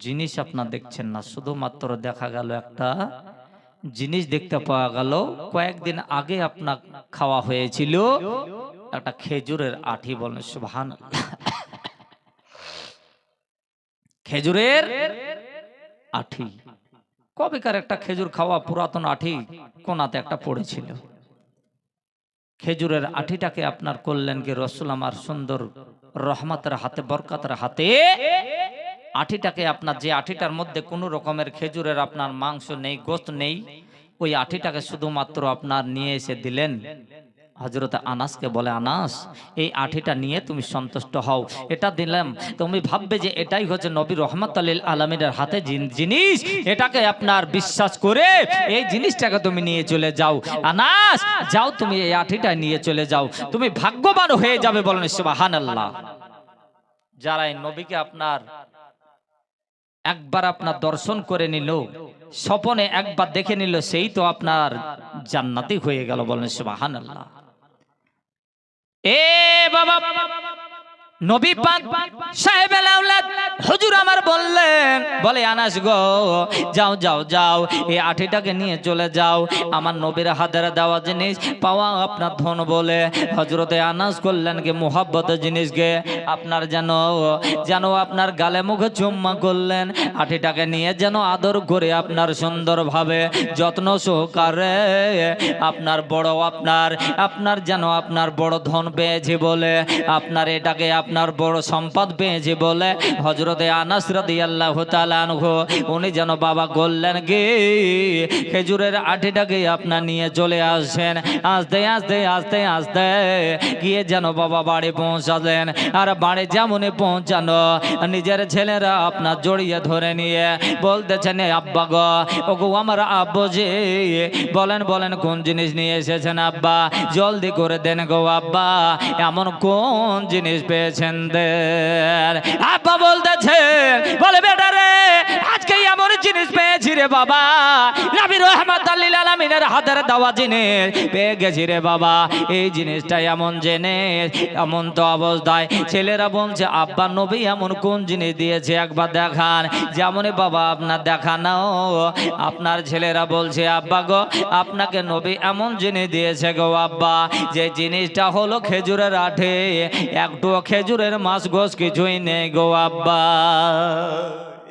জিনিস আপনার দেখছেন না। শুধুমাত্র দেখা গেল একটা জিনিস দেখতে পাওয়া গেল, কয়েকদিন আগে আপনার খাওয়া হয়েছিল একটা খেজুরের আঠি। বলেন সুবহানাল্লাহ। খেজুরের আঠি, কবেকার একটা খেজুর খাওয়া পুরাতন আঠি কোনাতে একটা পড়েছিল। খেজুরের আঠিটাকে আপনার করলেন কি রসুল আমার সুন্দর রহমতের হাতে, বরকতের হাতে আঠিটাকে আপনার, যে আঠিটার মধ্যে কোনো রকমের খেজুরের আপনার মাংস নেই, গোশত নেই, ওই আঠিটাকে শুধুমাত্র আপনার নিয়ে এসে দিলেন। হযরত আনাসকে বলে আনাস এই আঠিটা নিয়ে তুমি সন্তুষ্ট হও, এটা দিলাম, তুমি ভাববে যে এটাই হচ্ছে নবী রহমাতুল লিল আলামিনের হাতে জিনিস, এটাকে আপনার বিশ্বাস করে এই জিনিসটাকে তুমি নিয়ে চলে যাও। আনাস যাও তুমি এই আঠিটা নিয়ে চলে যাও, তুমি ভাগ্যবান হয়ে যাবে। বলেন সুবহানাল্লাহ। যারা এই নবীকে আপনার একবার আপনার দর্শন করে নিল, স্বপনে একবার দেখে নিল, সেই তো আপনার জান্নাতি হয়ে গেল। বলেন সুবহানাল্লাহ। এ বাবা নবী পাক সাহেবেল আওলাদ হুজুর আমার বললেন, বলে আনাস গো যাও যাও যাও এই আঠিটাকে নিয়ে চলে যাও, আমার নবীর হাতের দেওয়া জিনিস পাওয়া আপনার ধন বলে। হযরতে আনাস করলেন কি মুহাব্বত জিনিসকে আপনার যেন আপনার গালে মুখে চুম্মা করলেন, আঠিটাকে নিয়ে যেন আদর করে আপনার সুন্দরভাবে যত্ন সহকারে আপনার বড় আপনার যেন আপনার বড় ধন পেয়েছে বলে, আপনার এটাকে আপনার বড় সম্পদ পেয়েছে বলে হযরতে আনাস রাদিয়াল্লাহু তাআলা আনহু উনি যেন বাবা বললেন কি খেজুরের আঠিটাকে আপনার নিয়ে চলে আসেন। আস্তে আস্তে আস্তে আস্তে গিয়ে যেন বাবা বাড়ি পৌঁছালেন। আর বাড়ি যেমনই পৌঁছানো নিজের ছেলেরা আপনার জড়িয়ে ধরে নিয়ে বলতেছেন আব্বা গো, ওগো আমার আব্বু জি বলেন বলেন কোন জিনিস নিয়ে এসেছেন আব্বা, জলদি করে দেন গো আব্বা, এমন কোন জিনিস পেয়েছেন দেন। আব্বা বলতেছেন, বলে বেটা রে আজকে এমন জিনিস পেয়েছি রে বাবা, নবী রহমাতুল লিল আলামিনের হাতের দেওয়া জিনিস পেয়ে গেছি রে বাবা। এই জিনিসটা এমন জিনিস, এমন তো অবস্থায় ছেলেরা বলছে আব্বা নবী এমন কোন জিনিস দিয়েছে একবার দেখান। যেমনই বাবা আপনার দেখানো, আপনার ছেলেরা বলছে আব্বা গো আপনাকে নবী এমন জিনিস দিয়েছে গো আব্বা, যে জিনিসটা হলো খেজুরের আঠি, একটু খেজুরের মাছ গোস কিছুই নেই গো আব্বা।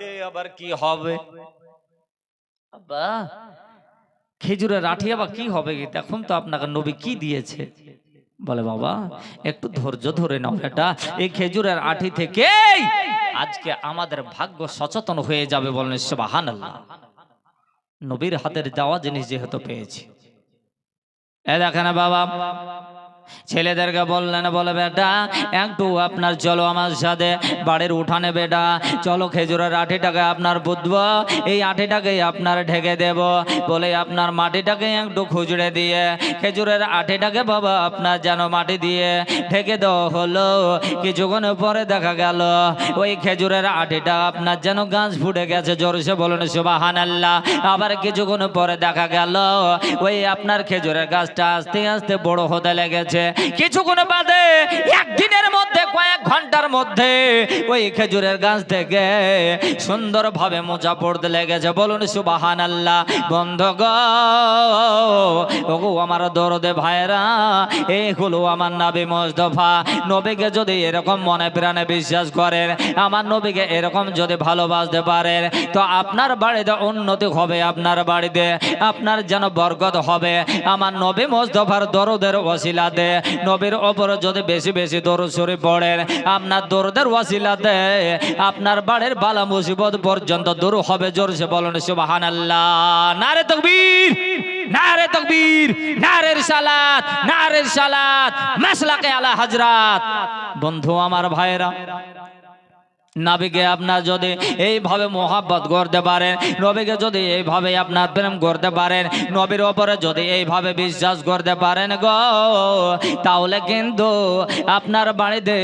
এই আবার কি হবে আব্বা, খেজুরের আঠি আবার কি হবে, দেখুন তো আপনাকে নবী কি দিয়েছে। বলে বাবা একটু ধৈর্য ধরে নাও বেটা, এই খেজুরের আঠি থেকে আজকে আমাদের ভাগ্য সচেতন হয়ে যাবে। বলেন সুবহানাল্লাহ। নবীর হাতের দেওয়া জিনিস যেহেতু পেয়েছি, এ দেখেন বাবা ছেলেদেরকে বললেন, বলে বেটা একটু আপনার চলো আমার সাথে বাড়ির উঠানে, বেটা চলো খেজুরের আঠিটাকে আপনার বুঝবো, এই আঠিটাকে আপনার ঢেকে দেব বলে আপনার মাটিটাকে একটু খুঁজড়ে দিয়ে খেজুরের আঠিটাকে বাবা আপনার যেন মাটি দিয়ে ঢেকে দেওয়া হলো। কিছুক্ষণ পরে দেখা গেল ওই খেজুরের আঠিটা আপনার যেন গাছ ফুটে গেছে। জোরসে বলুন সুবহানাল্লাহ। আবার কিছুক্ষণ পরে দেখা গেল ওই আপনার খেজুরের গাছটা আস্তে আস্তে বড় হতে লেগেছে। লেগেছে। কিছুক্ষণ বাদে একদিনের মধ্যে কয়েক ঘন্টার মধ্যে ওই খেজুরের গাছ থেকে সুন্দরভাবে মোজা পড়তে লেগেছে। বলুন সুবহানাল্লাহ। বন্ধুগো আমার দরদে ভাইরা, এই হলো আমার নবী মুস্তাফা। নবীকে যদি এরকম মনে প্রাণে বিশ্বাস করেন, আমার নবীকে এরকম যদি ভালোবাসতে পারেন, তো আপনার বাড়িতে উন্নতি হবে, আপনার বাড়িতে আপনার যেন বরকত হবে। আমার নবী মুস্তাফার দরদের ওসিলাতে, নবীর ওপরে যদি বেশি বেশি দরুদ শরীফ পড়েন, আপনার দরদের ওসিলাতে আপনার বাড়ির বালা মুসিবত পর্যন্ত দূর হবে। জোরসে বলুন সুবহানাল্লাহ। নারে তাকবীর, নারে তাকবীর, নারে রিসালাত, নারে রিসালাত, মাসলাকে আলা হযরত। বন্ধু আমার ভাইরা, নবীকে আপনার যদি এইভাবে মোহাব্বত করতে পারেন, নবীকে যদি এইভাবে আপনার প্রেম করতে পারেন, নবীর ওপরে যদি এইভাবে বিশ্বাস করতে পারেন গো, তাহলে কিন্তু আপনার বাড়িতে,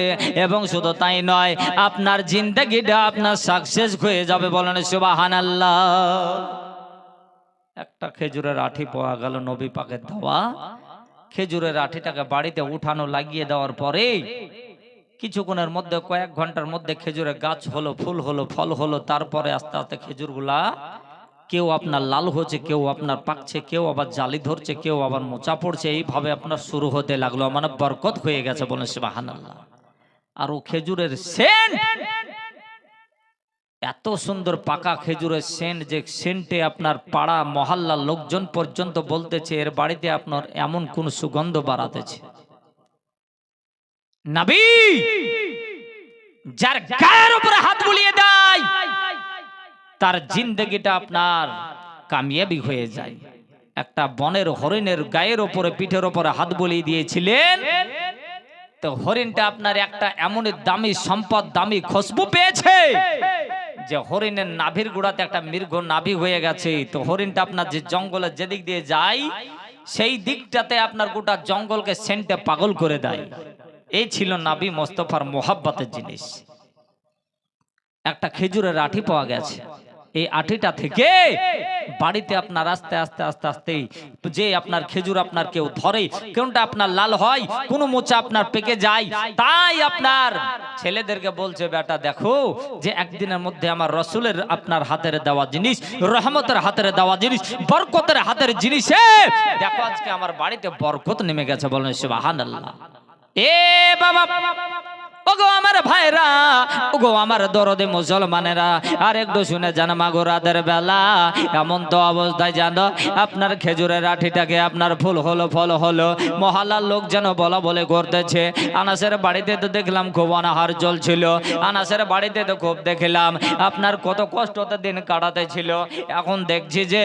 এবং শুধু তাই নয়, আপনার জিন্দেগিটা আপনার সাকসেস হয়ে যাবে। বলেন সুবহানাল্লাহ। একটা খেজুরের আঠি পাওয়া গেল নবী পাকের দেওয়া। খেজুরের আঠিটাকে বাড়িতে উঠানো, লাগিয়ে দেওয়ার পরে কিছুক্ষণের মধ্যে, কয়েক ঘন্টার মধ্যে খেজুরের গাছ হলো, ফুল হলো, ফল হলো। তারপরে আস্তে আস্তে খেজুরগুলা কেউ আপনার লাল হচ্ছে, কেউ আপনার পাকছে, কেউ আবার জালি ধরছে, কেউ আবার মোচা পড়ছে। এইভাবে আপনার শুরু হতে লাগলো, মানে বরকত হয়ে গেছে। বলেন সুবহানাল্লাহ। আর ও খেজুরের সেন্ট এত সুন্দর, পাকা খেজুরের সেন্ট, যে সেন্টে আপনার পাড়া মহল্লার লোকজন পর্যন্ত বলতেছে এর বাড়িতে আপনার এমন কোন সুগন্ধ বাড়াতেছে। নবী যার গায়ের উপরে হাত বুলিয়ে দেয়, তার জিন্দেগিটা আপনার কামিয়াবি হয়ে যায়। একটা বনের হরিণের গায়ের উপরে, পিঠের উপরে হাত বুলিয়ে দিয়েছিলেন, তো হরিণটা আপনার একটা এমন দামি সম্পদ, দামি খুশবু পেয়েছে যে হরিণের নাভির গোড়াতে একটা মৃগ নাভি হয়ে গেছে। তো হরিণটা আপনার যে জঙ্গলের যেদিক দিয়ে যায়, সেই দিকটাতে আপনার গোটা জঙ্গলকে সেন্টে পাগল করে দেয়। এই ছিল নবী মুস্তাফার মোহাব্বতের জিনিস। একটা খেজুরের আঠি পাওয়া গেছে, এই আঠিটা থেকে বাড়িতে আপনার আস্তে আস্তে আস্তে আস্তে যে আপনার খেজুর আপনার কেউ ধরে, কোনটা আপনার লাল হয়, কোন মোচা আপনার পেকে যায়। তাই আপনার ছেলেদেরকে বলছে, বেটা দেখো যে একদিনের মধ্যে আমার রসুলের আপনার হাতের দেওয়া জিনিস, রহমতের হাতের দেওয়া জিনিস, বরকতের হাতের জিনিস, দেখো আজকে আমার বাড়িতে বরকত নেমে গেছে। বলেন সুবহানাল্লাহ। এ বাবা, ওগো আমার ভাইরা, ওগো আমার দরদে মুসলমানেরা, আর একটু শুনে জান, মাগো রাতের বেলা এমন তো অবস্থায় জানো, আপনার খেজুরের আঠিটাকে আপনার ফুল হলো, ফল হলো, মহল্লার লোক যেন বলা বলে করতেছে। আনাসের বাড়িতে তো দেখলাম খুব অনাহার চলছিল, আনাসের বাড়িতে তো খুব দেখলাম আপনার কত কষ্টতে দিন কাটাতে ছিল। এখন দেখছি যে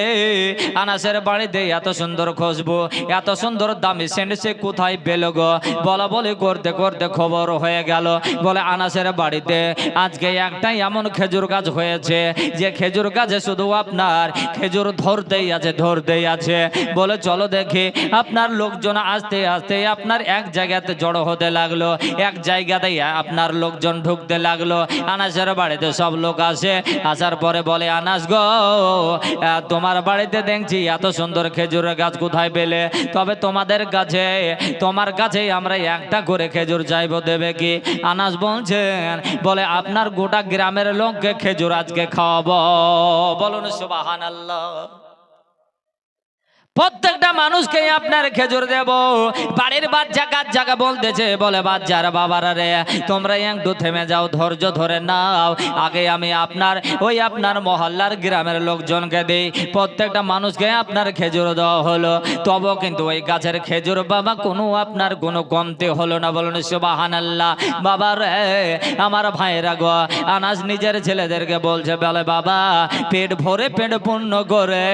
আনাসের বাড়িতে এত সুন্দর খুশবু, এত সুন্দর দামি সেন্ট সে কোথায় পেল গো? বলা বলে করতে করতে খবর হয়ে গেল, বলে আনাসের বাড়িতে আজকে একটাই এমন খেজুর গাছ হয়েছে যে খেজুর গাছে শুধু আপনার খেজুর ধরতেই আছে, ধরতেই আছে। বলে চলো দেখি। আপনার লোকজন আস্তে আস্তে আপনার এক জায়গাতে জড়ো হতে লাগলো, এক জায়গাতে আপনার লোকজন ঢুকতে লাগলো। আনাসের বাড়িতে সব লোক আসে, আসার পরে বলে, আনাস গো, তোমার বাড়িতে দেখছি এত সুন্দর খেজুরের গাছ কোথায় পেলে? তবে তোমাদের কাছে, তোমার কাছেই আমরা একটা করে খেজুর চাইবো, দেবে কি? আনাস বলছেন, বলে আপনার গোটা গ্রামের লোককে খেজুর আজকে খাওয়াবো। বলুন সুবহানাল্লাহ। প্রত্যেকটা মানুষকে আপনার খেজুর দেব। বাড়ির বাচ্চা কাচ্চাকে বলতেছে, বলে বাচ্চারা বাবারা রে, তোমরা একটু থেমে যাও, ধৈর্য ধরে নাও, আগে আমি আপনার ওই আপনার মহল্লার গ্রামের লোকজনকে দিই। প্রত্যেকটা মানুষকে আপনার খেজুর দেওয়া হলো, তবুও কিন্তু ওই গাছের খেজুর বাবা কোনো আপনার কোনো কমতি হলো না। বলুন সুবহানাল্লাহ। বাবা রে, আমার ভাইরা গো, আনাস নিজের ছেলেদেরকে বলছে, বলে বাবা, পেট ভরে পেট পূর্ণ করে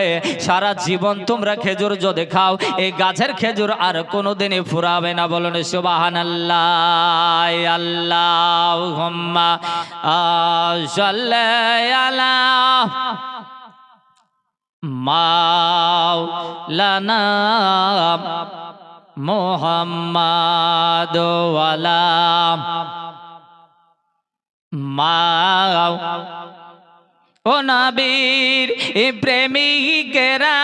সারা জীবন তোমরা খেজুর যদি খাও, এই গাছের খেজুর আর কোনোদিনই ফুরাবে না। বলুন সুবহানাল্লাহ। আল্লাহুম্মা সাল্লি আলা মাওলানা মুহাম্মাদ ওয়ালা ও নবীর প্রেমিকেরা,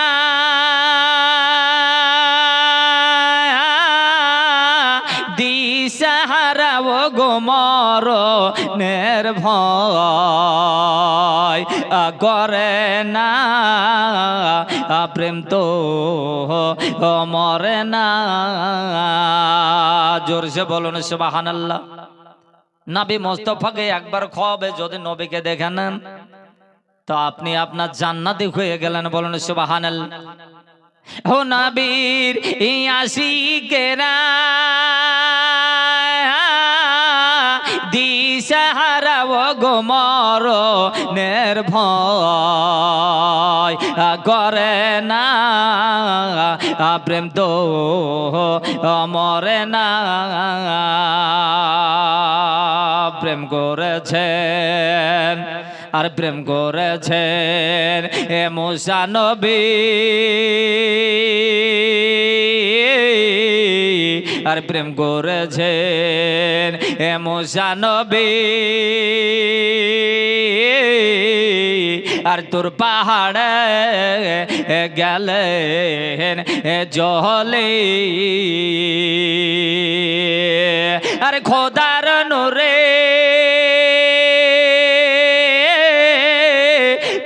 মরণের ভয় করে না প্রেম তো মরে না। জোরসে বলুন সুবহানাল্লাহ। নবী মুস্তাফাকে একবার খাওয়াবে, যদি নবীকে দেখে নেন তো আপনি আপনার জান্নাতি হয়ে গেলেন। বলুন সুবহানাল্লাহ। ও নবীর আশিকেরা দিশাহারা ও গো মরণের ভয় করে না প্রেম তো মরে না। প্রেম করেছেন আর প্রেম করেছেন এ মুসা নবী, আর প্রেম করেছেন এ মুসা নবী। আর তোর পাহাড়ে গেলেন জলে, আর খোদার নূরে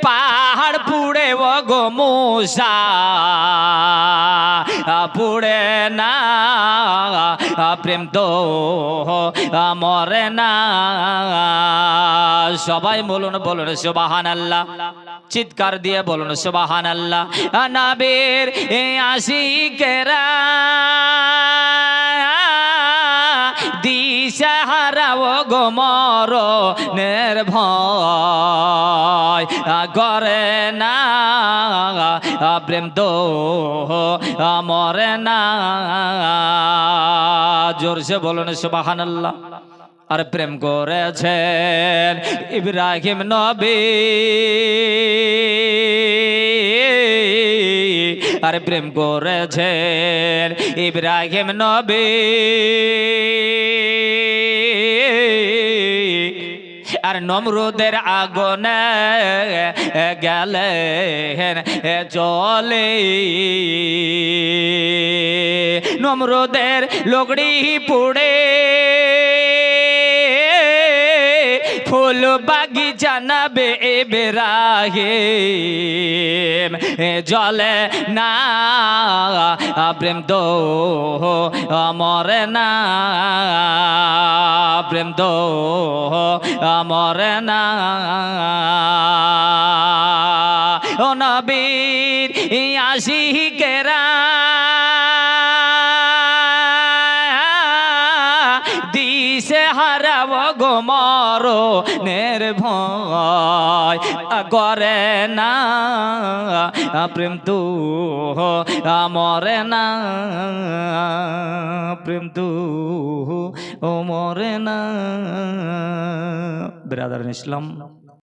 পাহাড় পুড়ে ও গো মুসা পুড়ে না প্রেম তো মরে না। সবাই বলুন বলুন সুবহানাল্লাহ, চিৎকার দিয়ে বলুন সুবহানাল্লাহ। নবীর আশিকেরা দিশাহারা ও গো মরণের ভয় করে না প্রেম তো মরে না। জোরসে বলুন সুবহানাল্লাহ। আর প্রেম করেছেন ইব্রাহিম নবী, আর প্রেম করেছেন ইব্রাহিম নবী। আর নমরুদের আগুনে গেলেন জলে, নমরুদের লোকড়ি পুড়ে ফুল বাগিচা নবে ইব্রাহিম জলে না প্রেম তো মরে না প্রেম তো মরে না। ও নবীর আশিকেরা দিশেহারা ও গো মরণের ভয় করে না প্রেম তো মরে না প্রেম তো মরে না। ব্রাদার ইসলাম।